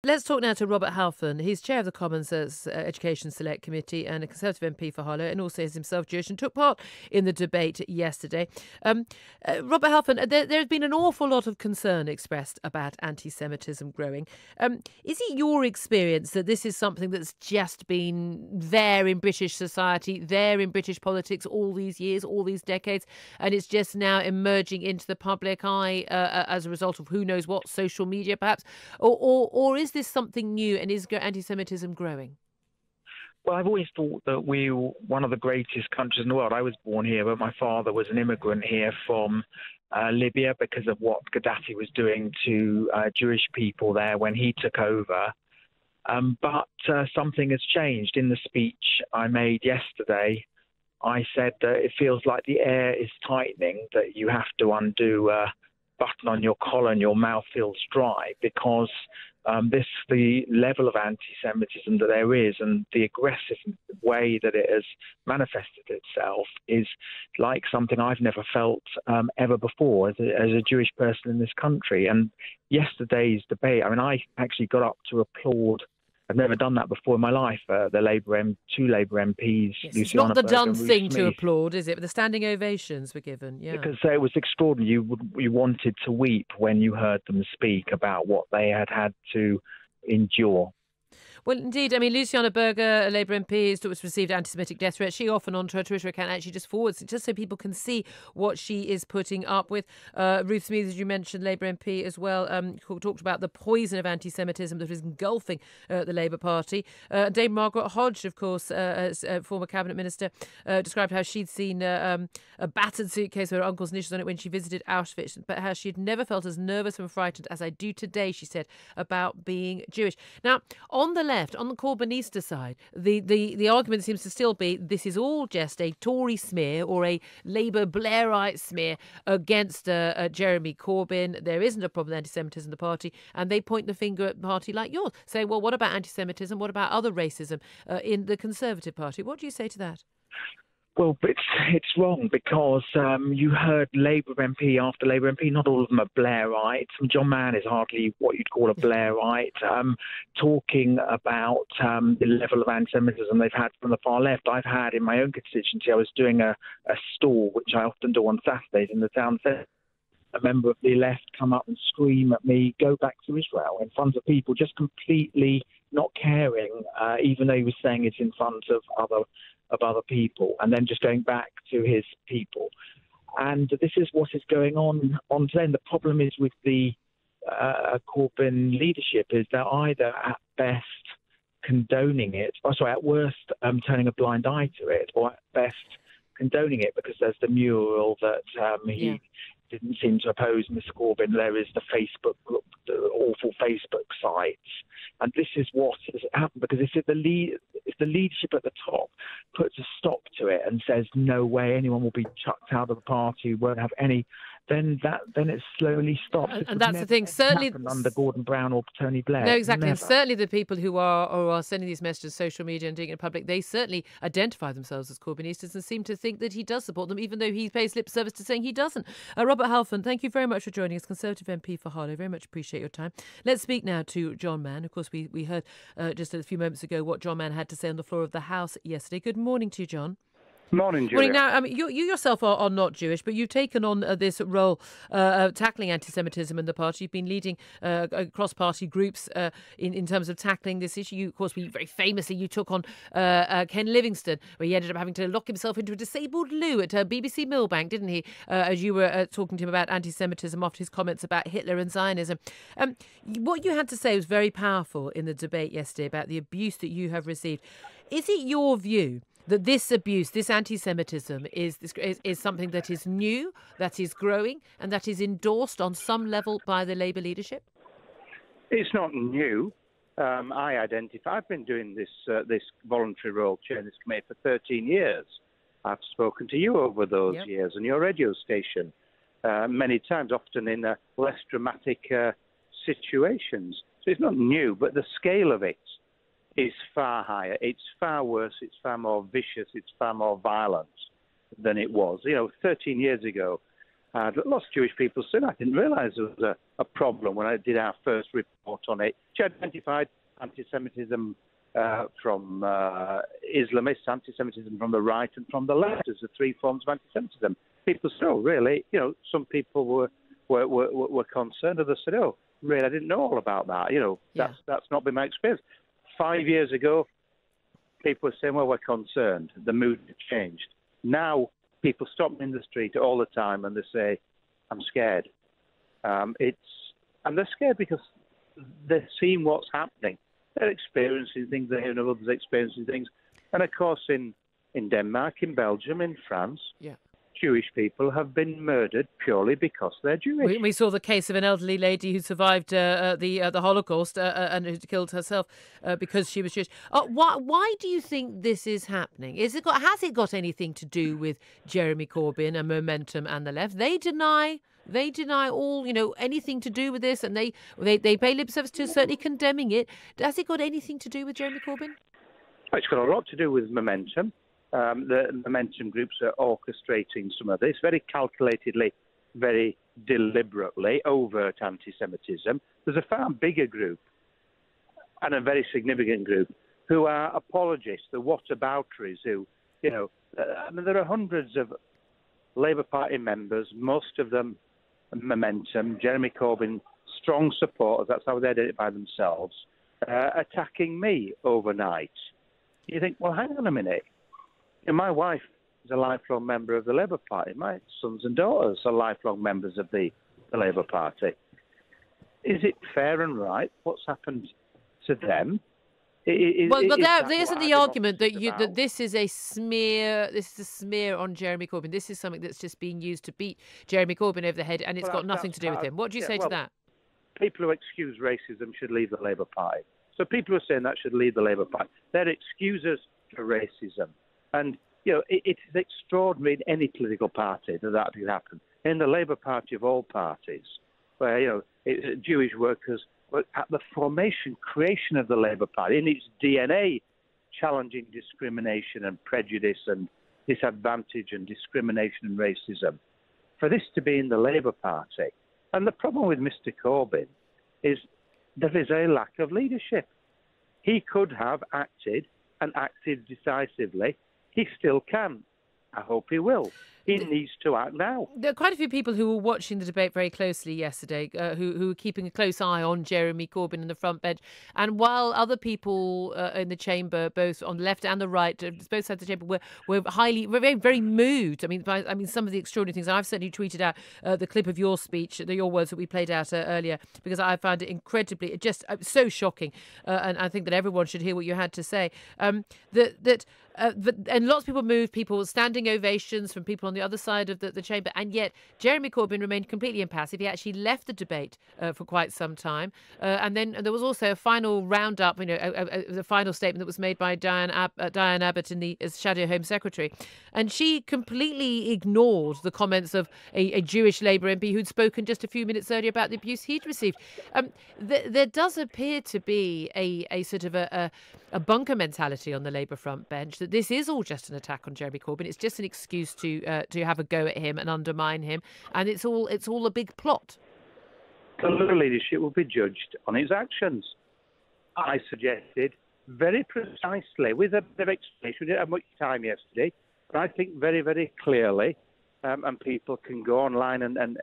Let's talk now to Robert Halfon. He's chair of the Commons Education Select Committee and a Conservative MP for Harlow, and also is himself Jewish and took part in the debate yesterday. Robert Halfon, there's been an awful lot of concern expressed about anti-Semitism growing. Is it your experience that this is something that's just been there in British society, there in British politics all these years, all these decades, and it's just now emerging into the public eye as a result of who knows what, social media perhaps? Or is this something new, and is anti-Semitism growing? Well, I've always thought that we were one of the greatest countries in the world. I was born here, but my father was an immigrant here from Libya because of what Gaddafi was doing to Jewish people there when he took over. But something has changed. In the speech I made yesterday, I said that it feels like the air is tightening, that you have to undo a button on your collar and your mouth feels dry because the level of anti-Semitism that there is and the aggressive way that it has manifested itself is like something I've never felt ever before as a Jewish person in this country. And yesterday's debate, I mean, I actually got up to applaud. I've never done that before in my life. The two Labour MPs, yes, it's not the done thing to applaud, is it? But the standing ovations were given, yeah. Because it was extraordinary. You wanted to weep when you heard them speak about what they had to endure. Well, indeed. I mean, Luciana Berger, a Labour MP, has received anti-Semitic death threats. She often onto her Twitter account actually just forwards it, just so people can see what she is putting up with. Ruth Smeeth, as you mentioned, Labour MP as well, talked about the poison of anti-Semitism that is engulfing the Labour Party. Dame Margaret Hodge, of course, as a former cabinet minister, described how she'd seen a battered suitcase with her uncle's initials on it when she visited Auschwitz, but how she'd never felt as nervous and frightened as I do today, she said, about being Jewish. Now, on the left, on the Corbynista side, the argument seems to still be this is all just a Tory smear or a Labour Blairite smear against Jeremy Corbyn. There isn't a problem with anti-Semitism in the party, and they point the finger at a party like yours, saying, well, what about anti-Semitism? What about other racism in the Conservative Party? What do you say to that? Well, it's wrong because you heard Labour MP after Labour MP, not all of them are Blairites. John Mann is hardly what you'd call a Blairite, talking about the level of anti-Semitism they've had from the far left. I've had in my own constituency, I was doing a stall, which I often do on Saturdays in the town centre. A member of the left come up and scream at me, go back to Israel, in front of people, just completely not caring, even though he was saying it in front of other people, and then just going back to his people. And this is what is going on today. And the problem is with the Corbyn leadership is they're either at best condoning it, at worst turning a blind eye to it, or at best condoning it because there's the mural that he didn't seem to oppose Mr. Corbyn. There is the awful Facebook sites. And this is what has happened because if the leadership at the top puts a stop to it and says no way anyone will be chucked out of the party, won't have any, then it slowly stops. And that's the thing. Certainly under Gordon Brown or Tony Blair. No, exactly. Never. And certainly the people who are sending these messages on social media and doing it in public, they certainly identify themselves as Corbynistas and seem to think that he does support them, even though he pays lip service to saying he doesn't. Robert Halfon, thank you very much for joining us, Conservative MP for Harlow. Very much appreciate your time. Let's speak now to John Mann. Of course, we heard just a few moments ago what John Mann had to say on the floor of the House yesterday. Good morning to you, John. Morning, Julia. Now, I mean, you yourself are not Jewish, but you've taken on this role of tackling anti-Semitism in the party. You've been leading cross-party groups in terms of tackling this issue. You, of course, very famously, you took on Ken Livingstone, where he ended up having to lock himself into a disabled loo at BBC Millbank, didn't he? As you were talking to him about anti-Semitism after his comments about Hitler and Zionism. What you had to say was very powerful in the debate yesterday about the abuse that you have received. Is it your view that this abuse, this anti-Semitism is something that is new, that is growing, and that is endorsed on some level by the Labour leadership? It's not new. I've been doing this voluntary role, chairing this committee, for 13 years. I've spoken to you over those years on your radio station many times, often in less dramatic situations. So it's not new, but the scale of it is far higher. It's far worse. It's far more vicious. It's far more violent than it was. 13 years ago, Lots of Jewish people said I didn't realise there was a problem when I did our first report on it. She identified anti-Semitism from Islamists, anti-Semitism from the right and from the left as the three forms of anti-Semitism. People said, oh, really? You know, some people were concerned. Others said, oh, really, I didn't know all about that. You know, that's not been my experience. 5 years ago, people were saying, well, we're concerned. The mood had changed. Now, people stop me in the street all the time and they say, I'm scared. And they're scared because they're seeing what's happening. They're experiencing things, they're hearing of others experiencing things. And of course, in Denmark, in Belgium, in France, Jewish people have been murdered purely because they're Jewish. We saw the case of an elderly lady who survived the Holocaust and who killed herself because she was Jewish. Why do you think this is happening? Has it got anything to do with Jeremy Corbyn and Momentum and the left? They deny all, anything to do with this, and they pay lip service to certainly condemning it. Has it got anything to do with Jeremy Corbyn? It's got a lot to do with Momentum. The Momentum groups are orchestrating some of this very calculatedly, very deliberately, overt anti-Semitism. There's a far bigger group and a very significant group who are apologists, the whatabouteries who, there are hundreds of Labour Party members, most of them Momentum, Jeremy Corbyn, strong supporters, that's how they identify themselves, attacking me overnight. You think, well, hang on a minute. My wife is a lifelong member of the Labour Party. My sons and daughters are lifelong members of the Labour Party. Is it fair and right what's happened to them? There isn't the argument that this is a smear. This is a smear on Jeremy Corbyn. This is something that's just being used to beat Jeremy Corbyn over the head, and it's got nothing to do with him. What do you say to that? People who excuse racism should leave the Labour Party. So people who are saying that should leave the Labour Party. They're excusers for racism. And, it is extraordinary in any political party that could happen. In the Labour Party of all parties, where, Jewish workers were at the creation of the Labour Party, in its DNA, challenging discrimination and prejudice and disadvantage and discrimination and racism. For this to be in the Labour Party, and the problem with Mr. Corbyn is there is a lack of leadership. He could have acted and acted decisively. He still can. I hope he will. He needs to act now. There are quite a few people who were watching the debate very closely yesterday, who were keeping a close eye on Jeremy Corbyn in the front bench. And while other people in the chamber, both on the left and the right, both sides of the chamber, were very, very moved. I mean, some of the extraordinary things. And I've certainly tweeted out the clip of your speech, your words that we played out earlier, because I found it incredibly, just so shocking. And I think that everyone should hear what you had to say. And lots of people moved, people standing ovations from people on the other side of the chamber, and yet Jeremy Corbyn remained completely impassive. He actually left the debate for quite some time, and then there was also a final roundup, a final statement that was made by Diane Abbott as Shadow Home Secretary, and she completely ignored the comments of a Jewish Labour MP who'd spoken just a few minutes earlier about the abuse he'd received. There does appear to be a sort of a bunker mentality on the Labour front bench, that this is all just an attack on Jeremy Corbyn. It's just an excuse to have a go at him and undermine him, and it's all a big plot. The Labour leadership will be judged on its actions. I suggested very precisely, with a bit of explanation. We didn't have much time yesterday, but I think very, very clearly, and people can go online and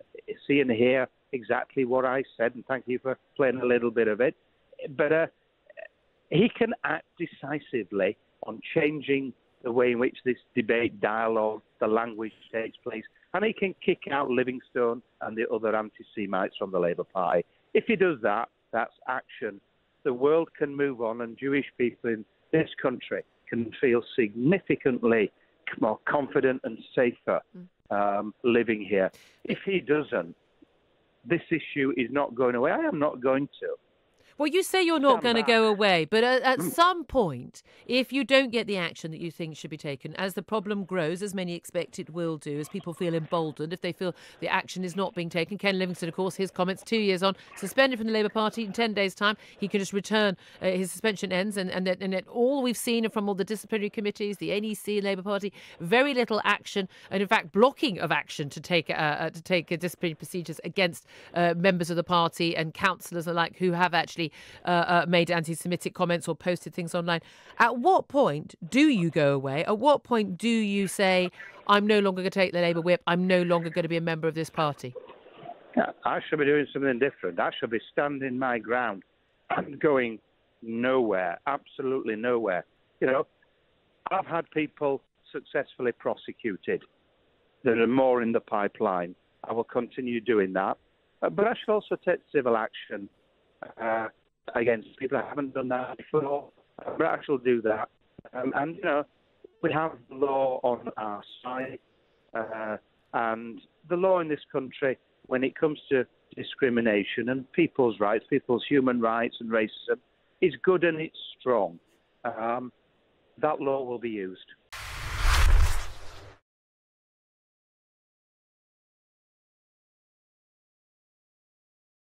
see and hear exactly what I said, and thank you for playing a little bit of it. But he can act decisively on changing the way in which this debate, dialogue, the language takes place, and he can kick out Livingstone and the other anti-Semites from the Labour Party. If he does that, that's action. The world can move on, and Jewish people in this country can feel significantly more confident and safer living here. If he doesn't, this issue is not going away. I am not going to. Well, you say you're not going to back. go away, but at some point, if you don't get the action that you think should be taken, as the problem grows, as many expect it will do, as people feel emboldened, if they feel the action is not being taken. Ken Livingstone, of course, his comments 2 years on, suspended from the Labour Party in 10 days' time. He can just return, his suspension ends, and that all we've seen from all the disciplinary committees, the NEC, Labour Party, very little action, and in fact, blocking of action to take disciplinary procedures against members of the party and councillors alike who have actually made anti-Semitic comments or posted things online. At what point do you go away? At what point do you say, I'm no longer going to take the Labour whip, I'm no longer going to be a member of this party? Yeah, I should be doing something different. I should be standing my ground and going nowhere, absolutely nowhere. You know, I've had people successfully prosecuted. There are more in the pipeline. I will continue doing that. But I should also take civil action against people. I haven't done that before, but I shall do that. And, you know, we have the law on our side. And the law in this country, when it comes to discrimination and people's rights, people's human rights and racism, is good and it's strong. That law will be used.